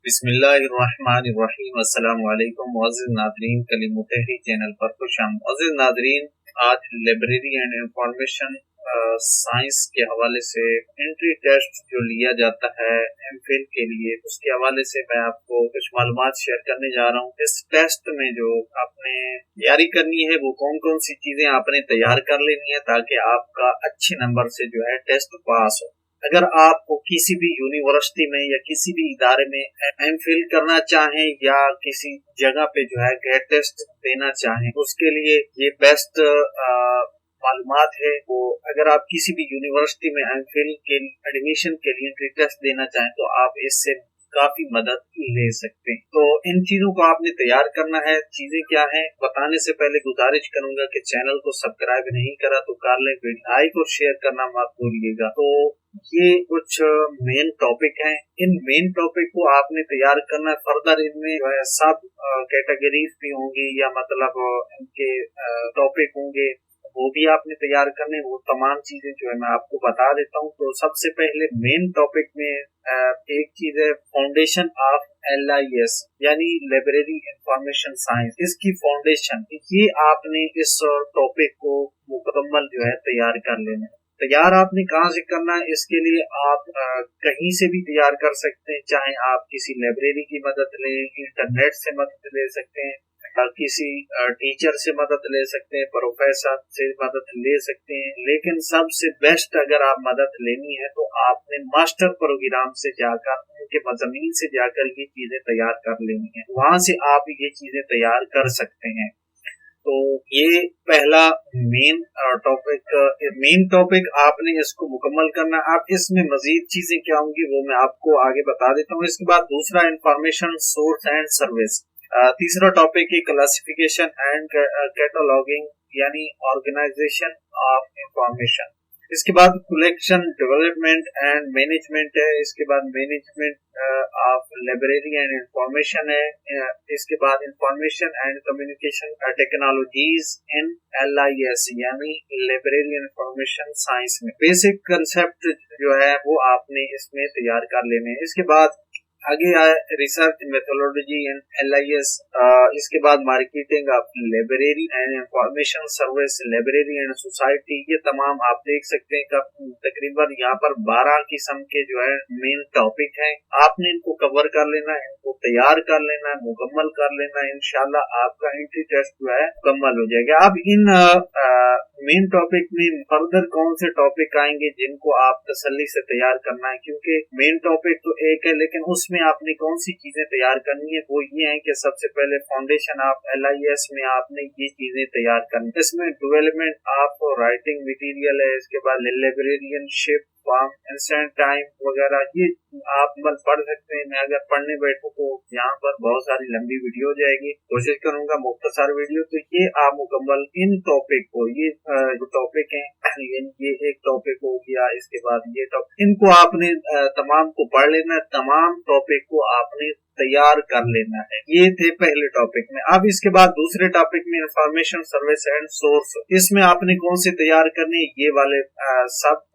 بسم اللہ الرحمن الرحیم۔ السلام علیکم معزز ناظرین، کلیم تحریر چینل پر خوش آمدید۔ معزز ناظرین، آج لائبریری اینڈ انفارمیشن سائنس کے حوالے سے انٹری ٹیسٹ جو لیا جاتا ہے ایم فل کے لیے، اس کے حوالے سے میں آپ کو کچھ معلومات شیئر کرنے جا رہا ہوں۔ اس ٹیسٹ میں جو آپ نے تیاری کرنی ہے وہ کون کون سی چیزیں آپ نے تیار کر لینی ہے تاکہ آپ کا اچھے نمبر سے جو ہے ٹیسٹ پاس ہو۔ اگر آپ کو کسی بھی یونیورسٹی میں یا کسی بھی ادارے میں ایم فل کرنا چاہیں یا کسی جگہ پہ جو ہے گیٹ ٹیسٹ دینا چاہیں، اس کے لیے یہ بیسٹ معلومات ہے۔ وہ اگر آپ کسی بھی یونیورسٹی میں ایم فل کے ایڈمیشن کے لیے انٹری ٹیسٹ دینا چاہیں تو آپ اس سے کافی مدد لے سکتے ہیں۔ تو ان چیزوں کو آپ نے تیار کرنا ہے۔ چیزیں کیا ہیں بتانے سے پہلے گزارش کروں گا کہ چینل کو سبسکرائب نہیں کرا تو کر لیں، لائک اور شیئر کرنا مت بھولیے گا۔ تو یہ کچھ مین ٹاپک ہیں، ان مین ٹاپک کو آپ نے تیار کرنا ہے۔ فردر ان میں سب کیٹیگریز بھی ہوں گی یا مطلب ان کے ٹاپک ہوں گے، وہ بھی آپ نے تیار کرنے۔ وہ تمام چیزیں جو ہے میں آپ کو بتا دیتا ہوں۔ تو سب سے پہلے مین ٹاپک میں ایک چیز ہے فاؤنڈیشن آف LIS یعنی لائبریری انفارمیشن سائنس، اس کی فاؤنڈیشن۔ یہ آپ نے اس ٹاپک کو مکمل جو ہے تیار کر لینا ہے۔ تیار آپ نے کہاں سے کرنا ہے؟ اس کے لیے آپ کہیں سے بھی تیار کر سکتے ہیں، چاہے آپ کسی لائبریری کی مدد لیں، انٹرنیٹ سے مدد لے سکتے ہیں، کسی ٹیچر سے مدد لے سکتے ہیں، پروفیسر سے مدد لے سکتے ہیں، لیکن سب سے بیسٹ اگر آپ مدد لینی ہے تو آپ نے ماسٹر پروگرام سے جا کر ان کے مضامین سے جا کر یہ چیزیں تیار کر لینی ہے، وہاں سے آپ یہ چیزیں تیار کر سکتے ہیں۔ تو یہ پہلا مین ٹاپک آپ نے اس کو مکمل کرنا۔ اب اس میں مزید چیزیں کیا ہوں گی وہ میں آپ کو آگے بتا دیتا ہوں۔ اس کے بعد دوسرا انفارمیشن سورس اینڈ سروس، تیسرا ٹاپک ہے کلاسیفیکیشن اینڈ کیٹالاگنگ یعنی آرگنائزیشن آف انفارمیشن۔ اس کے بعد کلیکشن ڈیولپمنٹ اینڈ مینجمنٹ ہے۔ اس کے بعد management of library and information ہے۔ اس کے بعد information and communication technologies in LIS یعنی لائبریری انفارمیشن سائنس میں بیسک کنسپٹ جو ہے وہ آپ نے اس میں تیار کر لینے ہیں۔ اس کے بعد آگے آئے ریسرچ میتھولوجی ان LIS، اس کے بعد marketing of library and information service, library and society, یہ تمام آپ دیکھ سکتے ہیں کہ تقریباً یہاں پر 12 قسم کے جو ہے مین ٹاپک ہیں۔ آپ نے ان کو کور کر لینا ہے، ان کو تیار کر لینا ہے، مکمل کر لینا ہے، انشاءاللہ آپ کا انٹری ٹیسٹ جو ہے مکمل ہو جائے گا۔ اب ان مین ٹاپک میں فردر کون سے ٹاپک آئیں گے جن کو آپ تسلی سے تیار کرنا ہے، کیونکہ مین ٹاپک تو ایک ہے لیکن اس میں آپ نے کون سی چیزیں تیار کرنی ہے وہ یہ ہیں کہ سب سے پہلے فاؤنڈیشن آف LIS میں آپ نے یہ چیزیں تیار کرنی۔ اس میں ڈیولپمنٹ آف رائٹنگ مٹیریل ہے، اس کے بعد لائبریرین شپ فارم انسٹنٹ ٹائم وغیرہ، یہ آپ پڑھ سکتے ہیں۔ میں اگر پڑھنے بیٹھوں تو یہاں پر بہت ساری لمبی ویڈیو ہو جائے گی، کوشش کروں گا مختصر ویڈیو۔ تو یہ آپ مکمل ان ٹاپک کو، یہ جو ٹاپک ہیں یہ ایک ٹاپک ہو گیا، اس کے بعد یہ ٹاپک، ان کو آپ نے تمام کو پڑھ لینا ہے، تمام ٹاپک کو آپ نے تیار کر لینا ہے۔ یہ تھے پہلے ٹاپک میں۔ اب اس کے بعد دوسرے ٹاپک میں انفارمیشن سروس اینڈ سورس، اس میں آپ نے کون سے تیار کرنے؟ یہ والے سب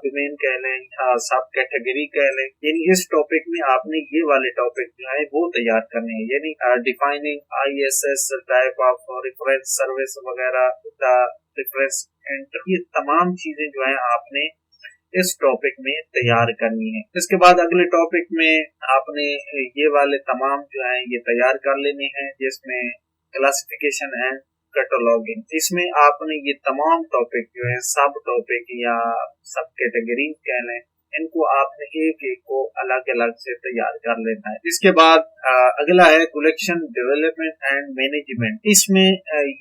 ڈومین کہہ لیں، سب کیٹیگری کہہ لیں، یعنی اس ٹاپک میں آپ نے یہ والے ٹاپک جو ہے وہ تیار کرنے ہیں، یعنی defining ISS type of reference service وغیرہ، ریفرنس انٹر، یہ تمام چیزیں جو ہیں آپ نے اس ٹاپک میں تیار کرنی ہے۔ اس کے بعد اگلے ٹاپک میں آپ نے یہ والے تمام جو ہیں یہ تیار کر لینے ہیں، جس میں کلاسیفیکیشن اینڈ کیٹالاگنگ، اس میں آپ نے یہ تمام ٹاپک جو ہے سب ٹاپک یا سب کیٹیگری کہہ لیں، ان کو آپ نے ایک ایک کو الگ الگ سے تیار کر لینا ہے۔ اس کے بعد اگلا ہے کلیکشن ڈیولپمنٹ اینڈ مینجمنٹ، اس میں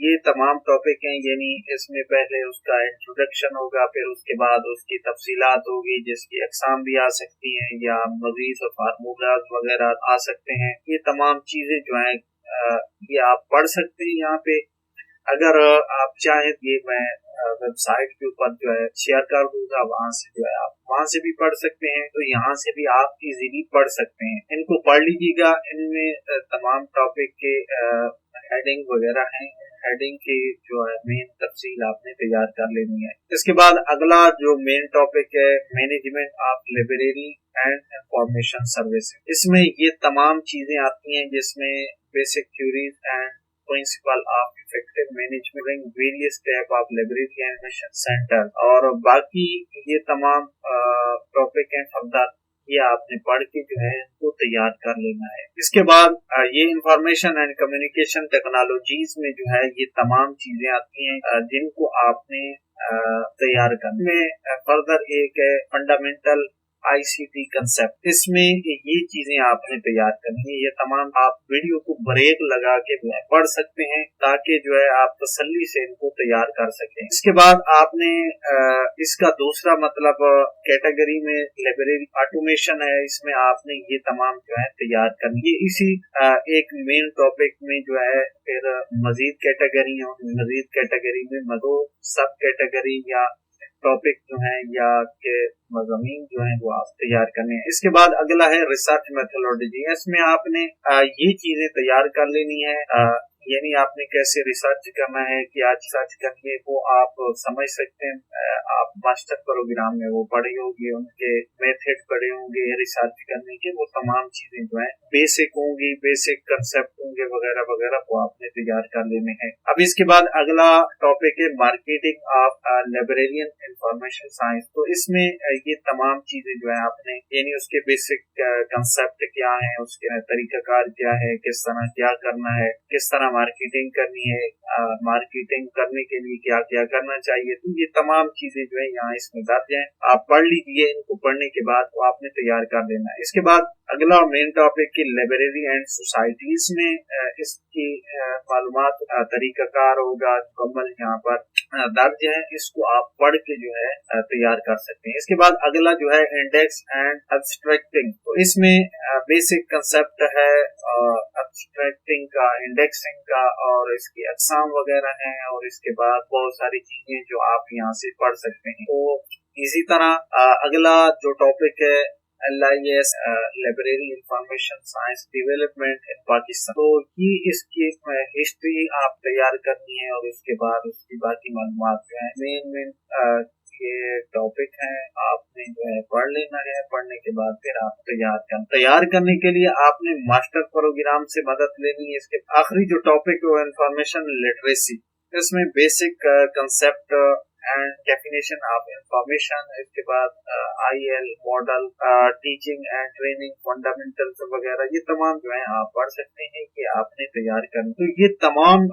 یہ تمام ٹاپک ہیں، یعنی اس میں پہلے اس کا انٹروڈکشن ہوگا، پھر اس کے بعد اس کی تفصیلات ہوگی جس کی اقسام بھی آ سکتی ہیں یا مزید فارمولاز وغیرہ آ سکتے ہیں۔ یہ تمام چیزیں جو ہیں یہ آپ پڑھ سکتے ہیں یہاں پہ۔ اگر آپ چاہیں یہ میں ویب سائٹ کے اوپر جو ہے شیئر کر دوں گا، وہاں سے جو ہے آپ وہاں سے بھی پڑھ سکتے ہیں، تو یہاں سے بھی آپ ایزیلی پڑھ سکتے ہیں۔ ان کو پڑھ لیجیے گا، ان میں تمام ٹاپک کے ہیڈنگ وغیرہ ہیں، हेडिंग की जो है मेन तफसील आपने तैयार कर लेनी है। इसके बाद अगला जो मेन टॉपिक है management of library and information services. इसमें ये तमाम चीजें आती हैं जिसमें basic theories and principle of effective management various type of library and mission centre और बाकी ये तमाम टॉपिक हैं फर्दर ये आपने पढ़ के जो है इनको तैयार कर लेना है। इसके बाद ये इंफॉर्मेशन एंड कम्युनिकेशन टेक्नोलॉजीज में जो है ये तमाम चीजें आती हैं जिनको आपने तैयार करना है। फर्दर एक है फंडामेंटल ICT कंसेप्ट, इसमें ये चीजें आपने तैयार करनी है। ये तमाम आप वीडियो को ब्रेक लगा के पढ़ सकते हैं ताकि जो है आप तसल्ली से इनको तैयार कर सकें। इसके बाद आपने इसका दूसरा मतलब कैटेगरी में लाइब्रेरी ऑटोमेशन है, इसमें आपने ये तमाम जो है तैयार करनी है। इसी एक मेन टॉपिक में जो है फिर मजीद कैटेगरी है, मजीद कैटेगरी में दो सब कैटेगरी या टॉपिक जो है या के मज़ामीन जो है वो आप तैयार करने हैं। इसके बाद अगला है रिसर्च मेथोडोलॉजी। इसमें आपने ये चीजें तैयार कर लेनी है, यानी आपने कैसे रिसर्च करना है, क्या रिसर्च करनी है वो आप समझ सकते हैं। आप मास्टर प्रोग्राम में वो पढ़े होंगे, उनके मेथड पढ़े होंगे रिसर्च करने के, वो तमाम चीजें जो है बेसिक होंगी, बेसिक कंसेप्ट होंगे वगैरह वगैरह वो आपने तैयार कर लेने हैं। अब इसके बाद अगला टॉपिक है marketing of librarian information science. तो इसमें ये तमाम चीजें जो है आपने यानी उसके बेसिक कंसेप्ट क्या है, उसके तरीकाकार क्या है, किस तरह क्या करना है, किस तरह मार्केटिंग करनी है, मार्केटिंग करने के लिए क्या क्या करना चाहिए, तो ये तमाम चीजें जो है यहाँ इसमें दर्ज हैं। आप पढ़ लीजिए, इनको पढ़ने के बाद वो आपने तैयार कर देना है। इसके बाद अगला मेन टॉपिक की लाइब्रेरी एंड सोसाइटीज में इसकी मालूमात तरीकाकार होगा मुकम्मल यहाँ पर दर्ज है, इसको आप पढ़ के जो है तैयार कर सकते हैं। इसके बाद अगला जो है इंडेक्स एंड एब्स्ट्रैक्टिंग। तो इसमें बेसिक कंसेप्ट है एब्स्ट्रैक्टिंग का, इंडेक्सिंग का और इसकी अक़साम वगैरह हैं और इसके बाद बहुत सारी चीजें जो आप यहाँ से पढ़ सकते हैं। तो इसी तरह अगला जो टॉपिक है LIS library information science development in Pakistan. तो ये इसकी हिस्ट्री आप तैयार करनी है और उसके बाद उसकी बाकी मालूमात जो है मेन ये टॉपिक है आपने जो है पढ़ लेना है। पढ़ने के बाद फिर आप तैयार करने के लिए आपने मास्टर प्रोग्राम से मदद लेनी है। इसके आखिरी जो टॉपिक है वो इंफॉर्मेशन लिटरेसी, इसमें basic concept and definition of information, इसके बाद IL model, teaching and training fundamentals वगैरह ये तमाम जो है आप पढ़ सकते हैं कि आपने तैयार करना। तो ये तमाम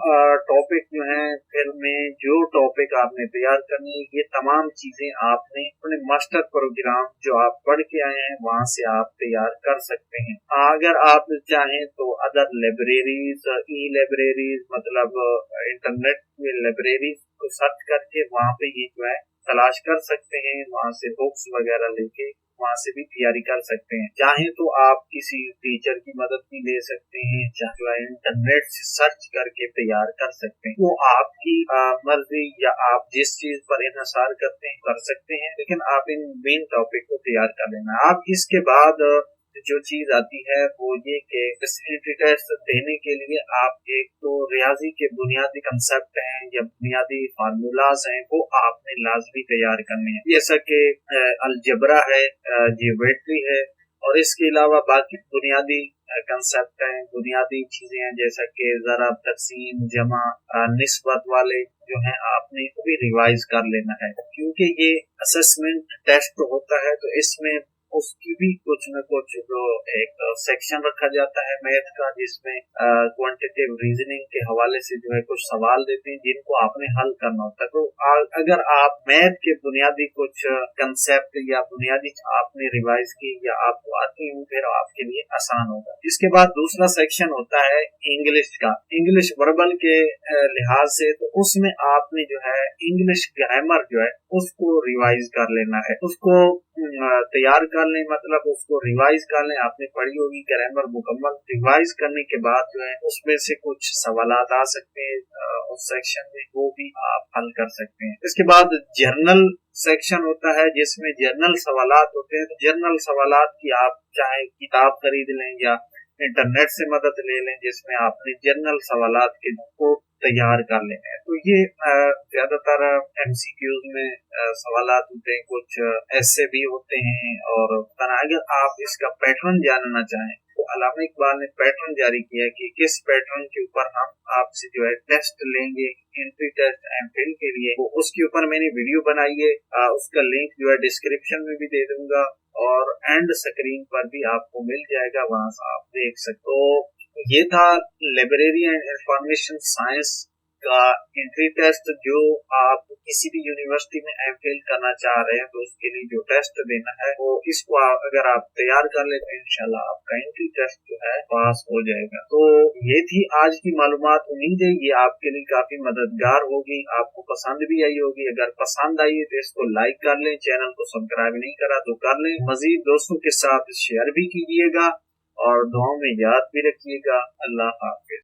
टॉपिक जो हैं फिर में जो टॉपिक आपने तैयार करनी है ये तमाम चीजें आपने अपने मास्टर प्रोग्राम जो आप पढ़ के आए हैं वहां से आप तैयार कर सकते हैं। अगर आप चाहें तो अदर लाइब्रेरीज, ई लाइब्रेरीज मतलब इंटरनेट में लाइब्रेरीज को सर्च करके वहाँ पे ये जो है तलाश कर सकते हैं, वहाँ से बुक्स वगैरह लेके वहाँ से भी तैयारी कर सकते हैं। चाहे तो आप किसी टीचर की मदद भी ले सकते हैं, चाहे इंटरनेट से सर्च करके तैयार कर सकते हैं। वो आपकी मर्जी या आप जिस चीज पर इन्हिसार करते हैं कर सकते हैं, लेकिन आप इन मेन टॉपिक को तैयार कर लेना। आप इसके बाद जो चीज आती है वो ये कि फैसिलिटी टेस्ट देने के लिए आप एक तो रियाजी के बुनियादी कंसेप्ट हैं या बुनियादी फार्मूलाज हैं वो आपने लाजमी तैयार करने हैं, जैसा कि अलजबरा है, ज्योमेट्री है और इसके अलावा बाकी बुनियादी कंसेप्ट हैं, बुनियादी चीजें हैं जैसा कि ज़रब, तकसीम, जमा, निस्बत वाले जो है आपने वो भी रिवाइज कर लेना है। क्योंकि ये असेसमेंट टेस्ट होता है तो इसमें उसकी भी कुछ न कुछ जो एक सेक्शन रखा जाता है मैथ का, जिसमें क्वांटिटेटिव रीजनिंग के हवाले से जो है कुछ सवाल देते हैं जिनको आपने हल करना होता है। तो अगर आप मैथ के बुनियादी कुछ कंसेप्ट या बुनियादी आपने रिवाइज की या आपको आती हूँ फिर आपके लिए आसान होगा। इसके बाद दूसरा सेक्शन होता है इंग्लिश का, इंग्लिश वर्बल के लिहाज से। तो उसमें आपने जो है इंग्लिश ग्रामर जो है उसको रिवाइज कर लेना है, उसको तैयार कर लें, मतलब उसको रिवाइज कर लें। आपने पढ़ी होगी ग्रामर मुकम्मल, रिवाइज करने के बाद जो है उसमें से कुछ सवालात आ सकते हैं उस सेक्शन में, वो भी आप हल कर सकते हैं। इसके बाद जर्नल सेक्शन होता है जिसमें जर्नल सवालात होते हैं। तो जर्नल सवालात की आप चाहे किताब खरीद लें या इंटरनेट से मदद ले लें, जिसमें आपने जनरल सवालात के को तैयार कर लेने हैं। तो ये ज्यादातर MCQs में सवालात होते हैं, कुछ ऐसे भी होते हैं। और अगर आप इसका पैटर्न जानना चाहें तो अल्लामा इकबाल ने पैटर्न जारी किया कि किस पैटर्न के ऊपर हम आपसे जो है टेस्ट लेंगे एंट्री टेस्ट MPhil के लिए। तो उसके ऊपर मैंने वीडियो बनाई है, उसका लिंक जो है डिस्क्रिप्शन में भी दे दूंगा और एंड स्क्रीन पर भी आपको मिल जाएगा, वहां से आप देख सकते हो। ये था लाइब्रेरी एंड इंफॉर्मेशन साइंस का एंट्री टेस्ट, जो आप किसी भी यूनिवर्सिटी में MPhil करना चाह रहे हैं तो उसके लिए जो टेस्ट देना है वो इसको अगर आप तैयार कर ले तो इंशाल्लाह आपका एंट्री टेस्ट जो है पास हो जाएगा। तो ये थी आज की मालूमात। उम्मीद है ये आपके लिए काफी मददगार होगी, आपको पसंद भी आई होगी। अगर पसंद आई है तो इसको लाइक कर लें, चैनल को सब्सक्राइब नहीं करा तो कर लें, मजीद दोस्तों के साथ शेयर भी कीजिएगा और दुआओं में याद भी रखिएगा। अल्लाह हाफिज।